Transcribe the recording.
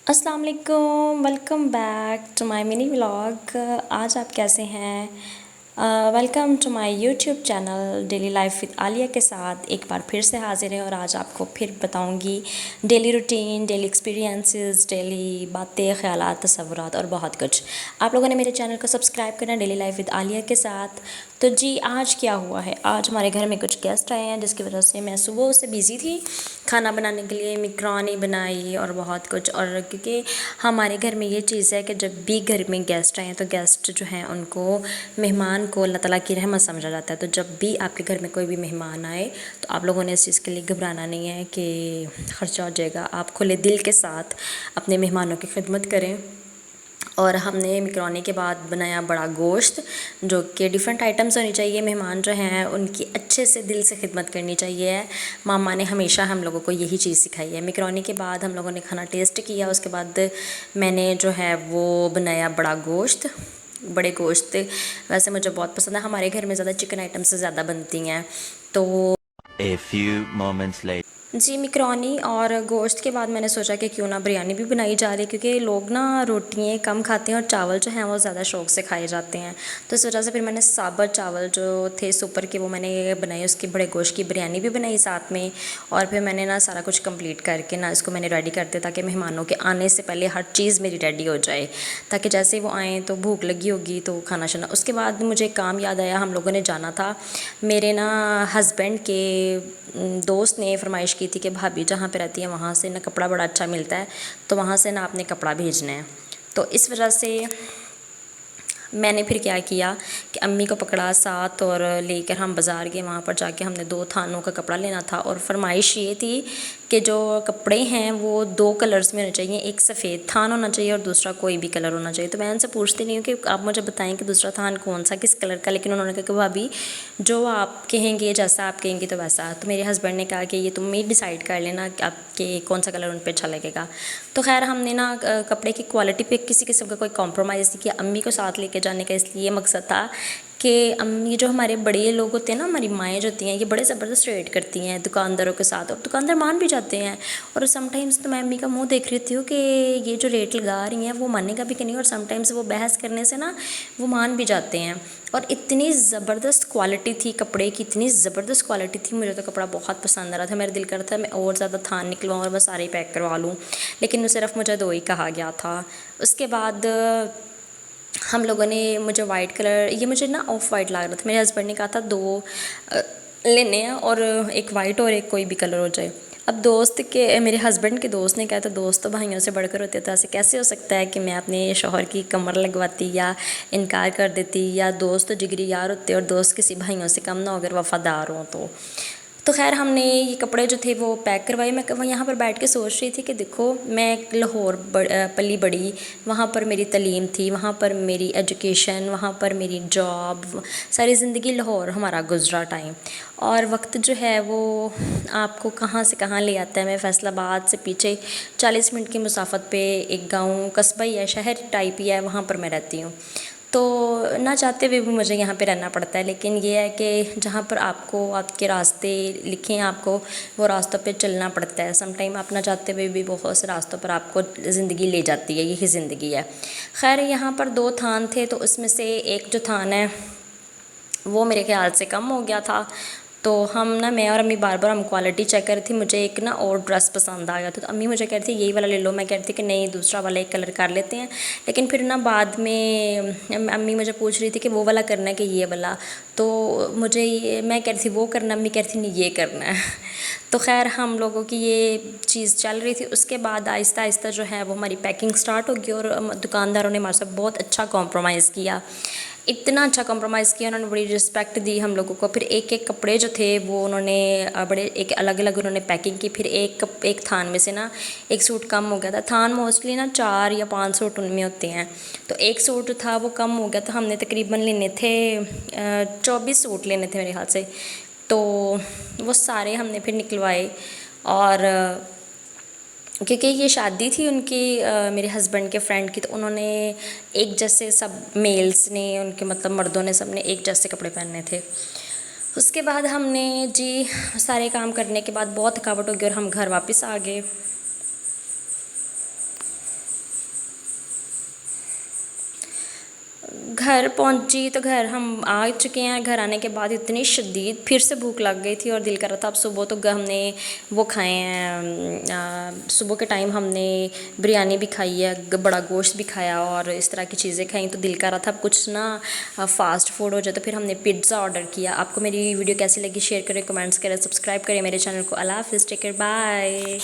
अस्सलाम वालेकुम, welcome back to my mini vlog. आज आप कैसे हैं? Welcome to my YouTube channel daily life with Alia के साथ एक बार फिर से हाजिर है और आज आपको फिर बताऊंगी daily routine, daily experiences, daily बातें, ख्यालात, तसव्वुरात और बहुत कुछ। आप लोगों ने मेरे चैनल को सब्सक्राइब करना डेली लाइफ विद आलिया के साथ। तो जी आज क्या हुआ है, आज हमारे घर में कुछ गेस्ट आए हैं जिसकी वजह से मैं सुबह से बिज़ी थी खाना बनाने के लिए। मैकरोनी बनाई और बहुत कुछ। और क्योंकि हमारे घर में ये चीज़ है कि जब भी घर में गेस्ट आए तो गेस्ट जो हैं उनको, मेहमान को अल्लाह ताला की रहमत समझा जाता है। तो जब भी आपके घर में कोई भी मेहमान आए तो आप लोगों ने इस चीज़ के लिए घबराना नहीं है कि ख़र्चा हो जाएगा। आप खुले दिल के साथ अपने मेहमानों की खिदमत करें। और हमने मैकरोनी के बाद बनाया बड़ा गोश्त, जो कि डिफरेंट आइटम्स होनी चाहिए। मेहमान जो हैं उनकी अच्छे से दिल से खिदमत करनी चाहिए। मामा ने हमेशा हम लोगों को यही चीज़ सिखाई है। मैकरोनी के बाद हम लोगों ने खाना टेस्ट किया, उसके बाद मैंने जो है वो बनाया बड़ा गोश्त। बड़े गोश्त वैसे मुझे बहुत पसंद है। हमारे घर में ज़्यादा चिकन आइटम से ज़्यादा बनती हैं। तो A few moments later. जी मैकरोनी और गोश्त के बाद मैंने सोचा कि क्यों ना बिरयानी भी बनाई जा रही, क्योंकि लोग ना रोटियाँ कम खाते हैं और चावल जो हैं वो ज़्यादा शौक़ से खाए जाते हैं। तो इस वजह से फिर मैंने साबुत चावल जो थे सुपर के, वो मैंने बनाए, उसकी बड़े गोश्त की बिरयानी भी बनाई साथ में। और फिर मैंने ना सारा कुछ कंप्लीट करके ना इसको मैंने रेडी कर दिया ताकि मेहमानों के आने से पहले हर चीज़ मेरी रेडी हो जाए, ताकि जैसे ही वो आएँ तो भूख लगी होगी तो खाना शाना। उसके बाद मुझे काम याद आया, हम लोगों ने जाना था। मेरे ना हस्बैंड के दोस्त ने फरमाइश की थी कि भाभी जहाँ पे रहती है वहाँ से ना कपड़ा बड़ा अच्छा मिलता है, तो वहाँ से ना आपने कपड़ा भेजना है। तो इस वजह से मैंने फिर क्या किया कि अम्मी को पकड़ा साथ और लेकर हम बाज़ार गए। वहाँ पर जाके हमने 2 थानों का कपड़ा लेना था और फरमाइश ये थी कि जो कपड़े हैं वो 2 कलर्स में होने चाहिए, एक सफ़ेद थान होना चाहिए और दूसरा कोई भी कलर होना चाहिए। तो मैं उनसे पूछती नहीं हूँ कि आप मुझे बताएं कि दूसरा थान कौन सा, किस कलर का, लेकिन उन्होंने कहा कि भाभी जो आप कहेंगे, जैसा आप कहेंगे तो वैसा। तो मेरे हस्बैंड ने कहा कि ये तुम ही डिसाइड कर लेना कि आपके कौन सा कलर उन पर अच्छा लगेगा। तो खैर हमने ना कपड़े की क्वालिटी पे किसी किस्म का कोई कॉम्प्रोमाइज़ नहीं किया। अम्मी को साथ लेके जाने का इसलिए मकसद था कि अम्मी, जो हमारे बड़े लोग होते हैं ना, हमारी माएँ जो होती हैं, ये बड़े ज़बरदस्त रेट करती हैं दुकानदारों के साथ, और दुकानदार मान भी जाते हैं। और समटाइम्स तो मैं अम्मी का मुंह देख रही थी कि ये जो रेट लगा रही हैं वो मानेगा भी कि नहीं, और समटाइम्स वो बहस करने से ना वो मान भी जाते हैं। और इतनी ज़बरदस्त क्वालिटी थी कपड़े की, इतनी ज़बरदस्त क्वालिटी थी, मुझे तो कपड़ा बहुत पसंद आ रहा था। मेरा दिल कर रहा था मैं और ज़्यादा थान निकलवाऊँ और बस सारे पैक करवा लूँ, लेकिन सिर्फ मुझे 2 ही कहा गया था। उसके बाद हम लोगों ने, मुझे वाइट कलर, ये मुझे ना ऑफ वाइट लग रहा था, मेरे हस्बैंड ने कहा था 2 लेने हैं और एक वाइट और एक कोई भी कलर हो जाए। अब दोस्त के, मेरे हस्बैंड के दोस्त ने कहा था दोस्त तो भाइयों से बढ़कर होते, तो ऐसे कैसे हो सकता है कि मैं अपने शौहर की कमर लगवाती या इनकार कर देती, या दोस्त तो जिगरी यार होते और दोस्त किसी भाइयों से कम ना हो अगर वफ़ादार हों तो खैर हमने ये कपड़े जो थे वो पैक करवाए। मैं यहाँ पर बैठ के सोच रही थी कि देखो मैं लाहौर पली बड़ी, वहाँ पर मेरी तलीम थी, वहाँ पर मेरी एजुकेशन, वहाँ पर मेरी जॉब, सारी ज़िंदगी लाहौर हमारा गुजरा टाइम। और वक्त जो है वो आपको कहाँ से कहाँ ले आता है। मैं फैसलाबाद से पीछे 40 मिनट की मुसाफत पे एक गाँव, कस्बा ही है, शहर टाइप ही है, वहाँ पर मैं रहती हूँ। तो ना चाहते हुए भी मुझे यहाँ पे रहना पड़ता है, लेकिन ये है कि जहाँ पर आपको आपके रास्ते लिखे हैं आपको वो रास्तों पे चलना पड़ता है। सम टाइम आप ना चाहते हुए भी बहुत से रास्तों पर आपको ज़िंदगी ले जाती है, यही ज़िंदगी है। खैर यहाँ पर 2 थान थे, तो उसमें से एक जो थान है वो मेरे ख्याल से कम हो गया था। तो हम ना, मैं और अम्मी बार बार हम क्वालिटी चेक कर रही थी। मुझे एक ना और ड्रेस पसंद आ गया था, तो अम्मी मुझे कह रही थी यही वाला ले लो, मैं कह रही थी कि नहीं दूसरा वाला एक कलर कर लेते हैं। लेकिन फिर ना बाद में अम्मी मुझे पूछ रही थी कि वो वाला करना है कि ये वाला, तो मुझे ये, मैं कह रही थी वो करना, अम्मी कह रही थी नहीं ये करना है। तो खैर हम लोगों की ये चीज़ चल रही थी। उसके बाद आहिस्ता आहिस्ता जो है वो हमारी पैकिंग स्टार्ट होगी और दुकानदारों ने हमारे साथ बहुत अच्छा कॉम्प्रोमाइज़ किया, इतना अच्छा कॉम्प्रोमाइज़ किया, उन्होंने बड़ी रिस्पेक्ट दी हम लोगों को। फिर एक एक कपड़े जो थे वो उन्होंने बड़े एक अलग अलग उन्होंने पैकिंग की। फिर एक थान में से ना एक सूट कम हो गया था। थान मोस्टली ना 4 या 5 सूट उनमें होते हैं, तो एक सूट था वो कम हो गया था। हमने तकरीबन लेने थे 24 सूट लेने थे मेरे ख्याल से, तो वो सारे हमने फिर निकलवाए। और क्योंकि ये शादी थी उनकी, मेरे हस्बैंड के फ्रेंड की, तो उन्होंने एक जैसे, सब मेल्स ने, उनके मतलब मर्दों ने, सब ने एक जैसे कपड़े पहनने थे। उसके बाद हमने जी सारे काम करने के बाद बहुत थकावट हो गई और हम घर वापस आ गए। घर पहुंची तो घर हम आ चुके हैं। घर आने के बाद इतनी शदीद फिर से भूख लग गई थी और दिल कर रहा था अब सुबह तो हमने वो खाए हैं, सुबह के टाइम हमने बिरयानी भी खाई है, बड़ा गोश्त भी खाया और इस तरह की चीज़ें खाई, तो दिल कर रहा था अब कुछ ना फास्ट फूड हो जाए, तो फिर हमने पिज़्ज़ा ऑर्डर किया। आपको मेरी वीडियो कैसी लगी शेयर करें, कमेंट्स करें, सब्सक्राइब करें मेरे चैनल को। अल्लाह हाफ़िज़, टेक केयर, बाय।